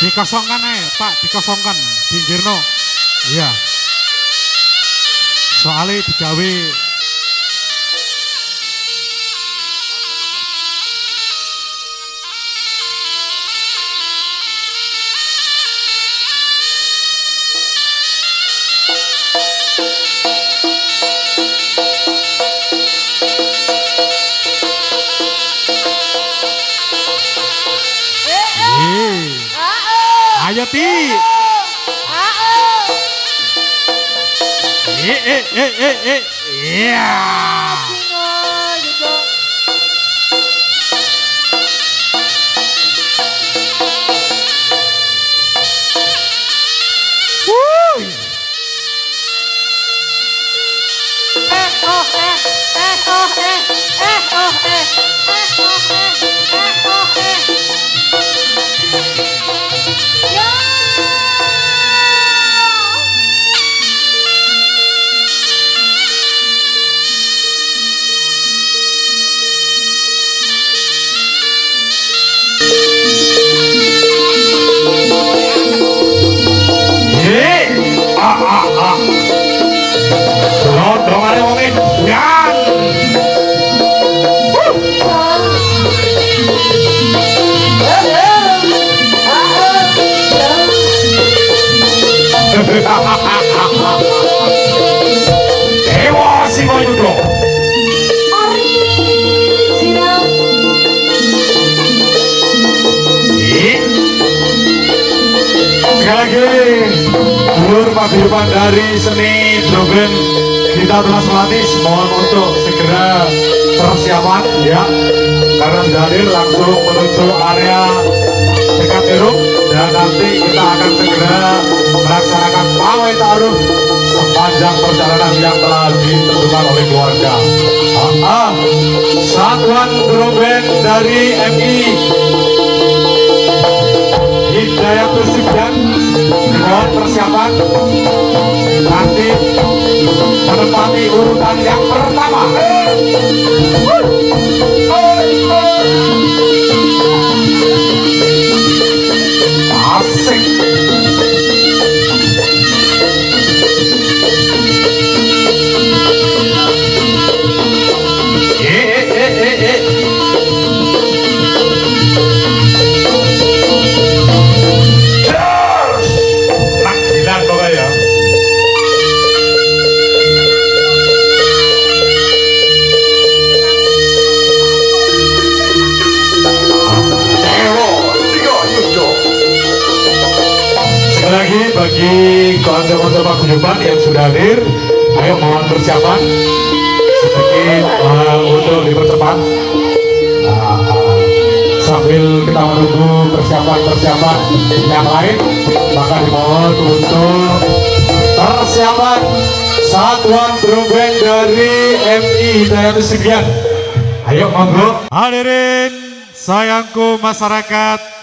Dikosongkan Pak, dikosongkan. Pinggirno. Iya. Soalnya digawe ayo Ti. Iya. Drongannya wong edan. Dewa Singayuda. Original. Sekali lagi, ulur paguyuban dari seni drum band Gita Tunas Melati mohon untuk segera persiapan ya, karena sudah hadir langsung menuju area dekat Eruk dan nanti kita akan segera melaksanakan pawai ta'aruf sepanjang perjalanan yang telah ditentukan oleh keluarga. Satuan drum band dari MI Hidayatul Sibyan, mohon persiapan nanti menempati urutan yang pertama. Asik. Lagi bagi konser-konser paguyuban yang sudah hadir, ayo mohon persiapan sedikit untuk dipercepat. Sambil kita menunggu persiapan yang lain, maka dimohon untuk persiapan Satuan Drum Band dari MI Hidayatul Sibyan. Ayo monggo. Hadirin sayangku masyarakat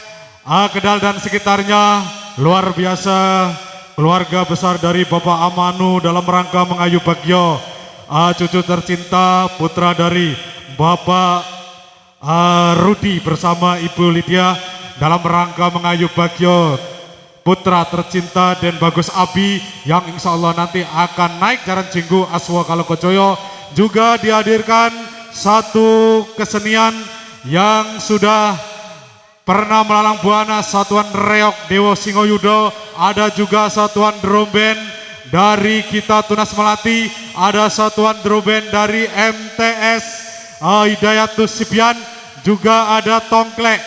Kedal dan sekitarnya, luar biasa keluarga besar dari Bapak Amanu dalam rangka mengayu bagyo cucu tercinta putra dari Bapak Rudi bersama Ibu Lydia dalam rangka mengayu bagyo putra tercinta dan Bagus Abi yang insya Allah nanti akan naik jalan Jinggu Aswa Kalokocoyo. Juga dihadirkan satu kesenian yang sudah pernah melalang buana, Satuan Reok Dewa Singayuda, ada juga Satuan Drum Band dari Gita Tunas Melati, ada Satuan Drum Band dari MTS Hidayatul Sibyan, juga ada Tongklek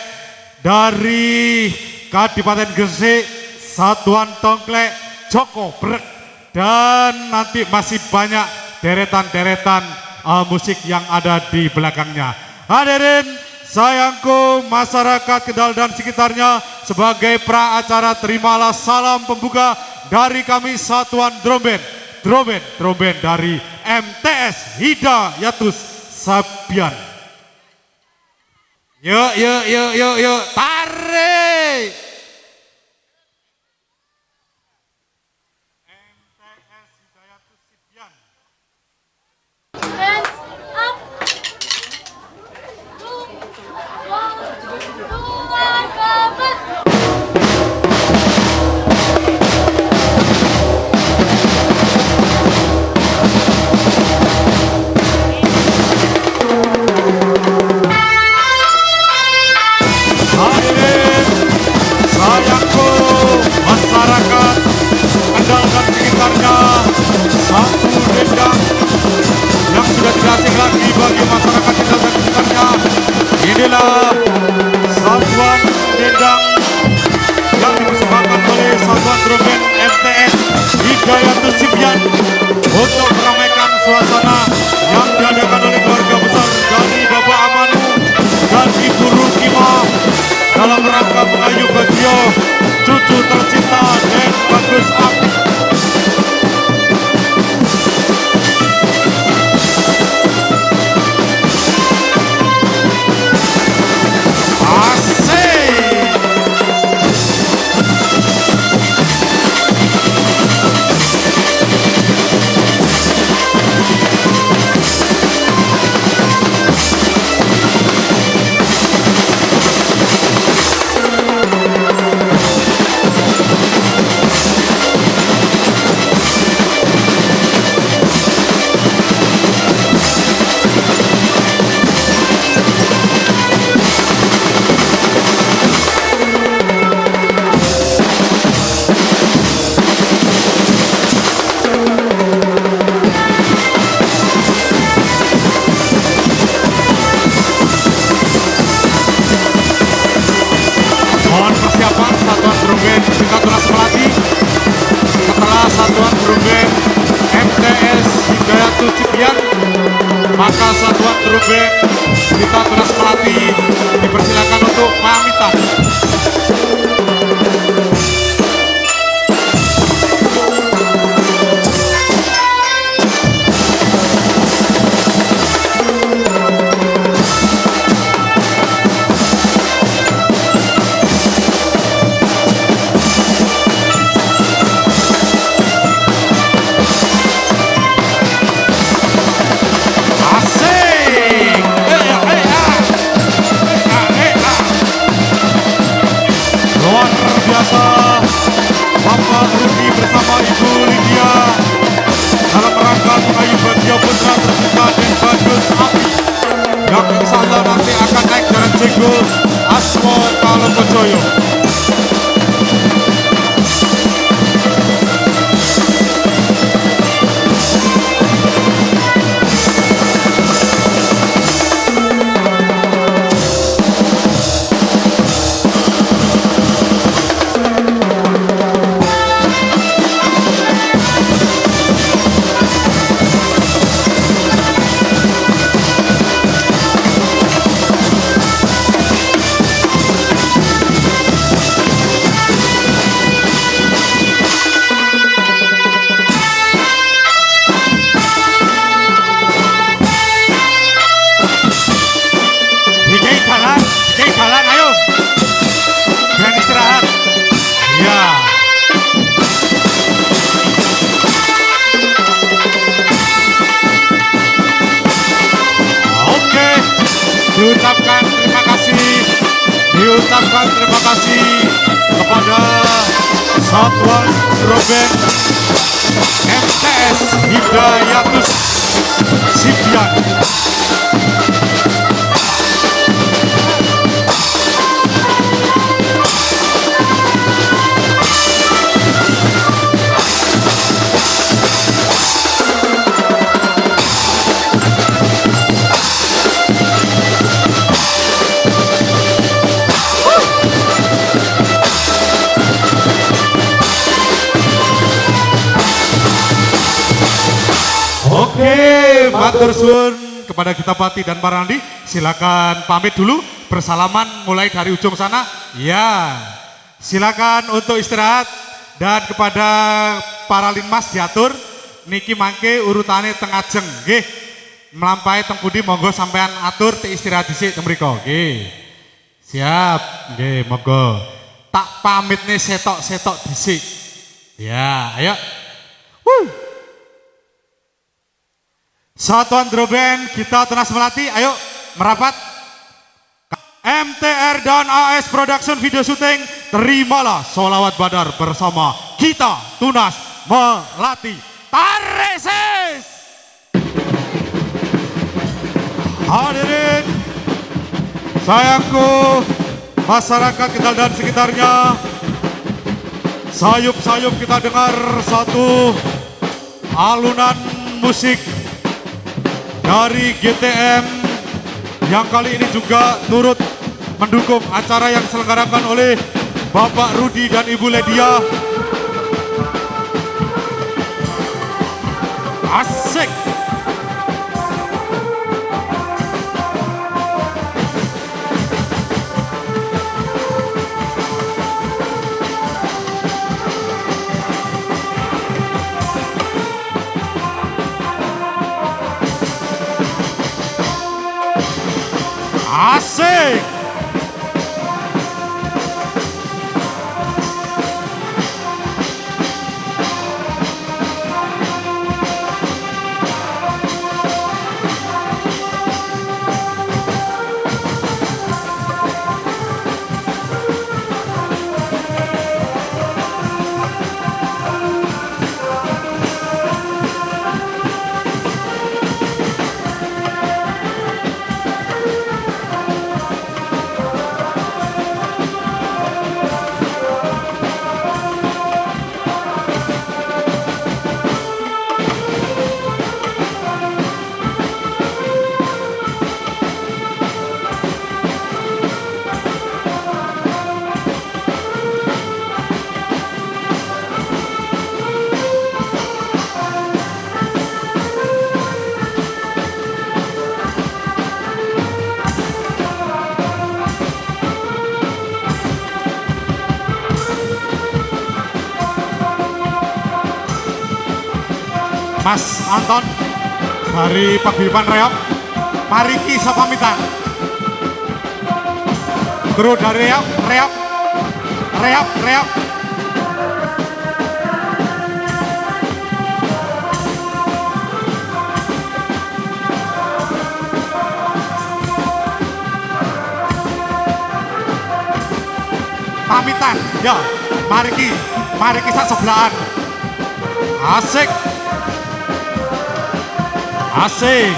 dari Kadipaten Gresik, Satuan Tongklek Joko Brek, dan nanti masih banyak deretan-deretan musik yang ada di belakangnya. Hadirin sayangku masyarakat Kendal dan sekitarnya, sebagai pra acara terimalah salam pembuka dari kami Satuan Drum Band dari MTS Hidayatul Sibyan. Yuk, tarik. MTS Hidayatul Sibyan. Hands up. Keluarga Hadirin sayangku masyarakat Kendal dan sekitarnya, satu dendang yang sudah tidak asing lagi bagi masyarakat Kendal dan sekitarnya. Inilah satuan dendang yang dipersembahkan oleh Satuan Drum Band MTS Hidayatus Sibian untuk meramaikan suasana yang diadakan oleh keluarga besar dari Bapak Amanu dan Ibu Rukima dalam rangka mengayu bagio cucu tercinta Den Bagus Abi. Satuan Drum Band MTS Hidayatus Sibian, maka Satuan Drum Band kita Tunas Melati dipersilakan untuk pamitan. Bapak Rudi bersama Ibu Lydia dalam rangka mengayu bagio putra tercinta Den Bagus Abi yang insya Allah nanti akan naik jalan Cegul Asmo Kalokojoyo. Jalan, ayo. Jangan istirahat. Ya. Oke. Diucapkan terima kasih kepada Satuan Drum Band MTS Hidayatus Sibian. Oke, matur suwun kepada kita Pati dan Pak Randi, silakan pamit dulu, bersalaman mulai dari ujung sana. Ya, silakan untuk istirahat dan kepada para linmas diatur niki mangke urutane teng ajeng nggih. Melampaui teng pundi monggo sampean atur te istirahat dhisik teng mriku. Nggih. Siap, nggih monggo. Tak pamit nih setok-setok dhisik. Ya, ayo. Satuan Drum Band kita Tunas Melati, ayo merapat. MTR dan AS Production Video Shooting, terimalah sholawat badar bersama kita Tunas Melati. Taresis. Hadirin sayangku, masyarakat Kendal dan sekitarnya, sayup-sayup kita dengar satu alunan musik dari GTM yang kali ini juga turut mendukung acara yang diselenggarakan oleh Bapak Rudi dan Ibu Ledia. Asik. Asik. Mas Anton dari Paguyuban Reok, mari kisah pamitan. Kru dari Reok. Pamitan, ya, mari kisah sebelahan. Asik. Asik.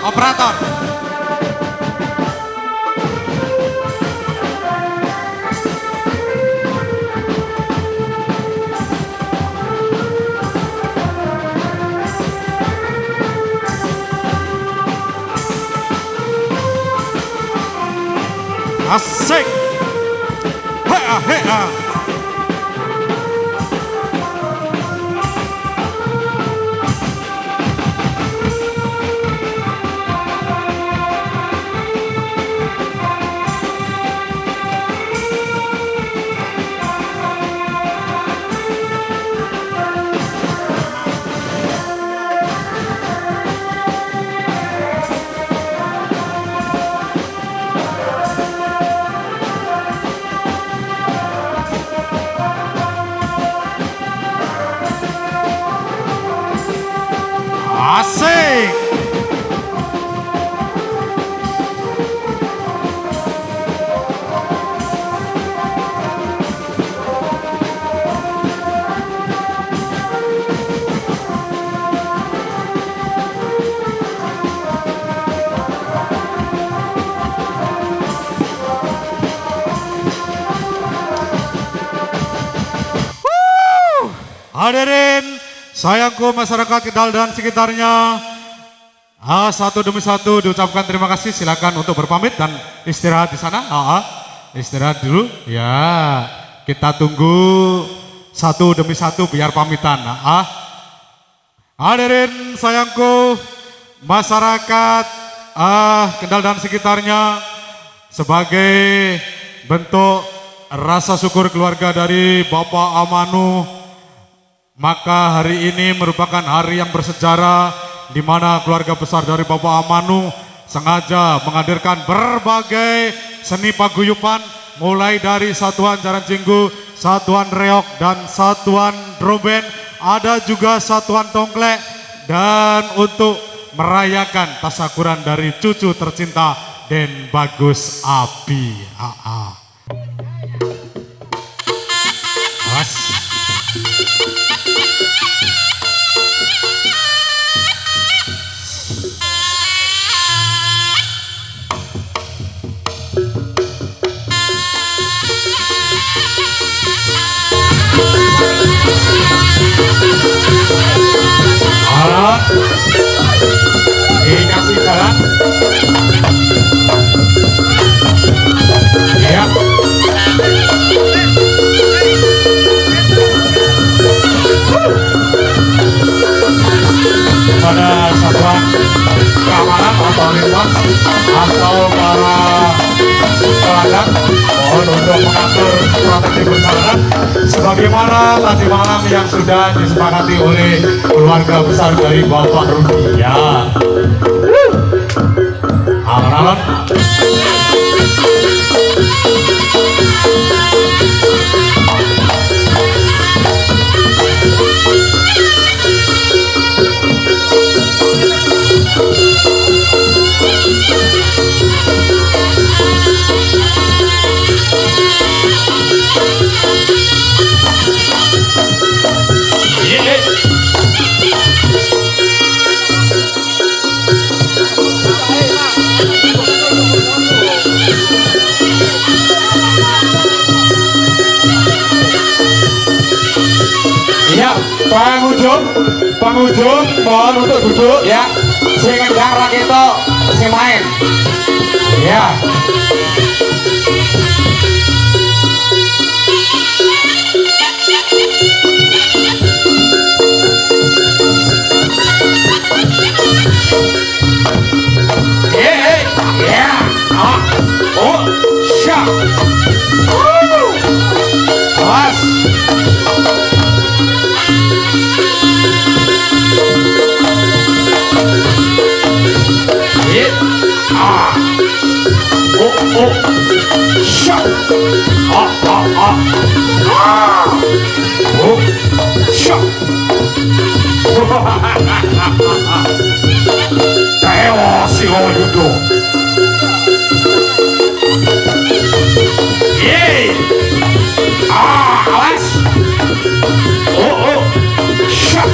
Operator. Asik. Hea. Asik. Hadirin sayangku masyarakat Kendal dan sekitarnya, satu demi satu diucapkan terima kasih. Silakan untuk berpamit dan istirahat di sana. Istirahat dulu. Ya, kita tunggu satu demi satu biar pamitan. Hadirin sayangku masyarakat Kendal dan sekitarnya, sebagai bentuk rasa syukur keluarga dari Bapak Amanu, maka hari ini merupakan hari yang bersejarah di mana keluarga besar dari Bapak Amanu sengaja menghadirkan berbagai seni paguyuban, mulai dari Satuan Jaran Jinggu, Satuan Reok, dan Satuan Drum Band, ada juga Satuan Tongklek, dan untuk merayakan tasyakuran dari cucu tercinta Den Bagus Abi. Alon dikasih jalan. Ya. Pada satuan keamanan atau lintas atau para pelanggan mohon untuk mengatur strategi perjalanan sebagaimana tadi malam yang sudah disepakati oleh keluarga besar dari Bapak Rudi. Ya, alon-alon. Ya, pengunjung mohon untuk duduk ya. Sing ngendang ra ketok, sing main. Ya. Ya. Oh, syak. Awas. Shut. Shut. Tewas si Oyudo. Yeay. Awas. Shut.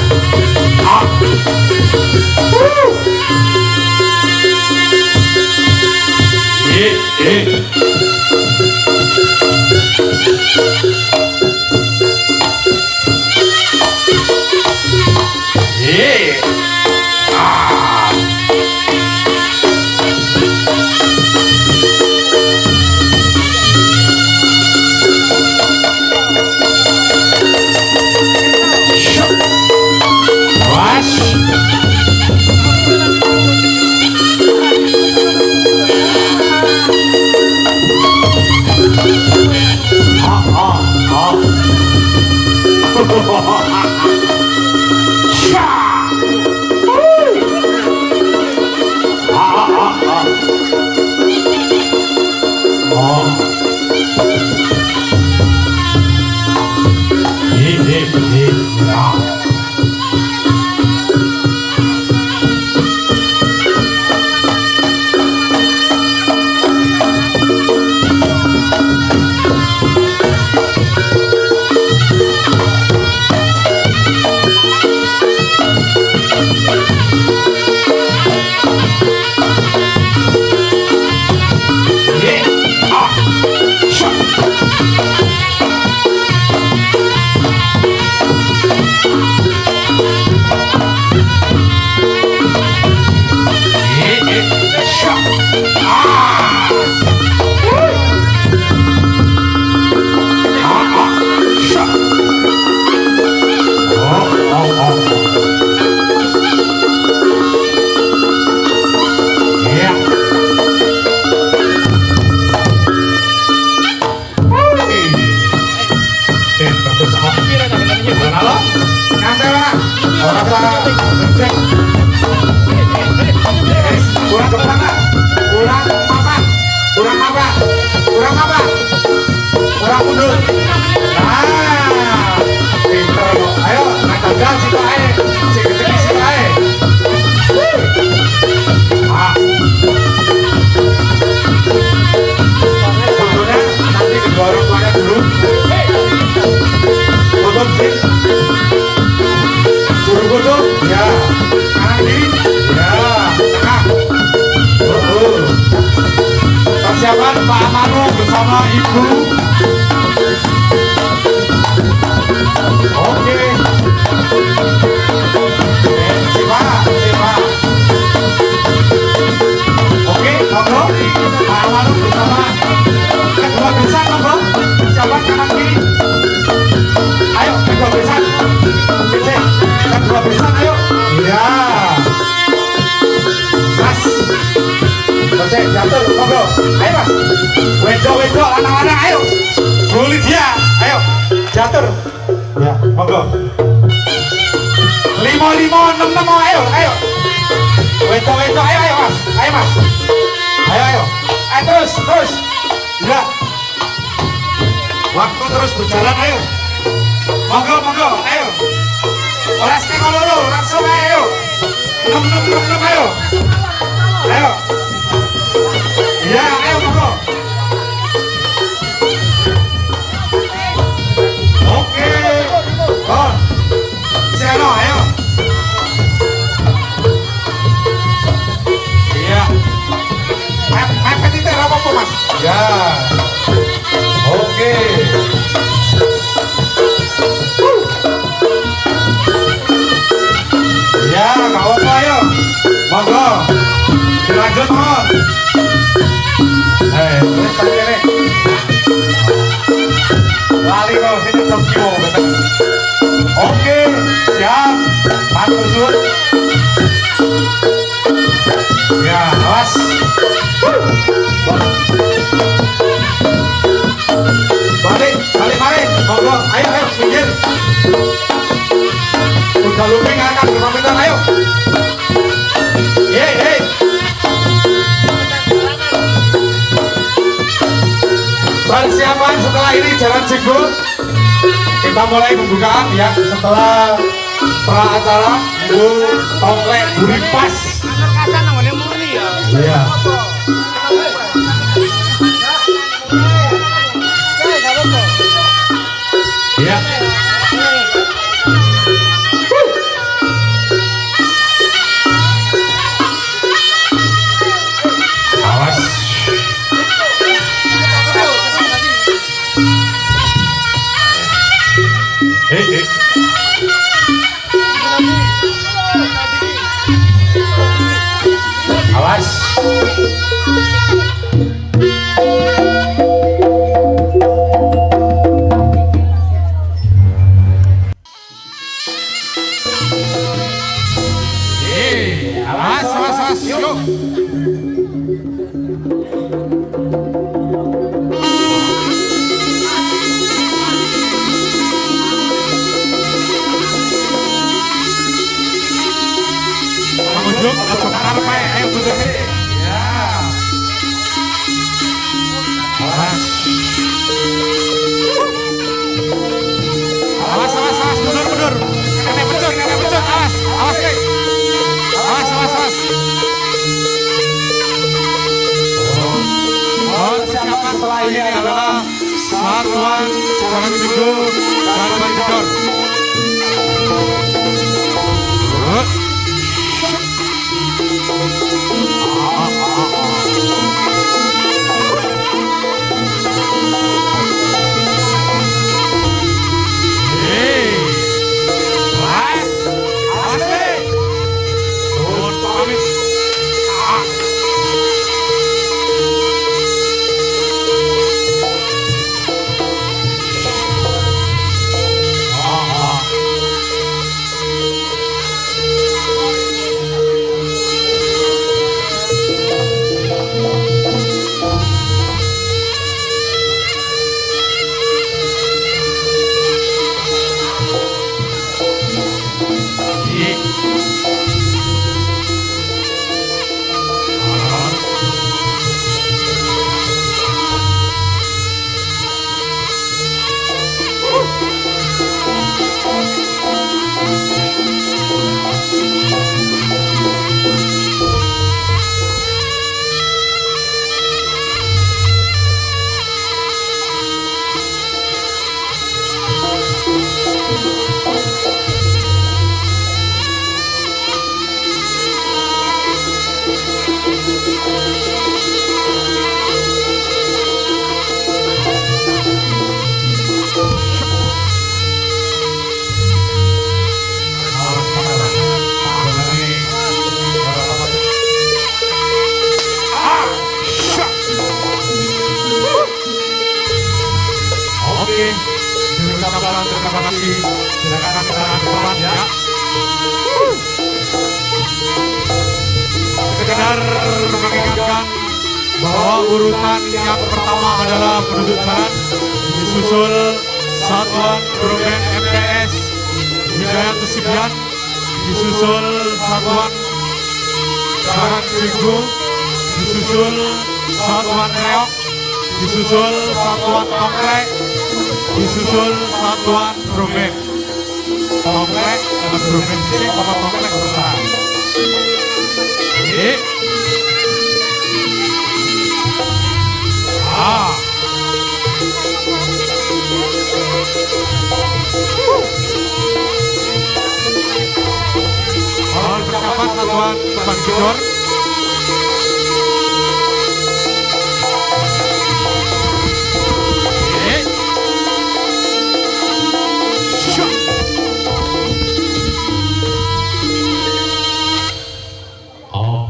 Kurang mundur. Pinter kok. Ayo, naik tangga situ ae. Si gede situ ae. Fotonya nanti kedua orang tuanya dulu. Foto sih. Suruh foto. Ya. Kanan kiri. Ya. Tengah. Persiapan Pak Amanu bersama Ibu wedok anak-anak ayo. Bu Lydia, ayo jatuh. Ya, monggo. 5566 ayo, ayo. Wedok, ayo Mas. Ayo Mas. Ayo. Terus. Ya. Waktu terus berjalan ayo. Monggo, ayo. Oras teko loro, langsung ayo. 666 ayo. Ayo. Ya, ayo monggo. Oke. Oh. Seno, ayo. Iya. Mepet itu apa Mas? Ya. Oke. Ya, nggak apa-apa ayo. Monggo. Dilanjut mohon. Terus saja nih. Lali kau sini terkiwo betul. Oke, siap. Matur suwun. Ya, awas. Balik. Monggo, ayo, pinggir. Udah looping akan berpamitan, ayo. Hei. Persiapan setelah ini jalan Cigul. Kita mulai pembukaan ya. Setelah pra acara Bu Tongklek Buripas. Iya. Iya. Awas. Hei. Awas. Awas, yuk. Ujung, karep ayo betul. Ya. Awas. Mundur. Kakek pecut, awas, Kek. Awas. Persiapan setelah ini adalah Satuan Jalan Cigul dan Banjidor. Terima kasih. Silakan teman-teman ya. Sekedar mengingatkan bahwa urutan yang pertama adalah penduduk jalan, disusul Satuan Grup Band MTS Hidayat Tesibian, disusul Satuan Jaran Jinggu, disusul Satuan Reok, disusul Satuan Tongklek, disusul Satuan Grup Band. Tongklek dan Grup Band sini apa Tongklek besar. Jadi mohon persiapan satuan teman sidor.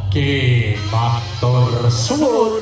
Oke, matur suwun.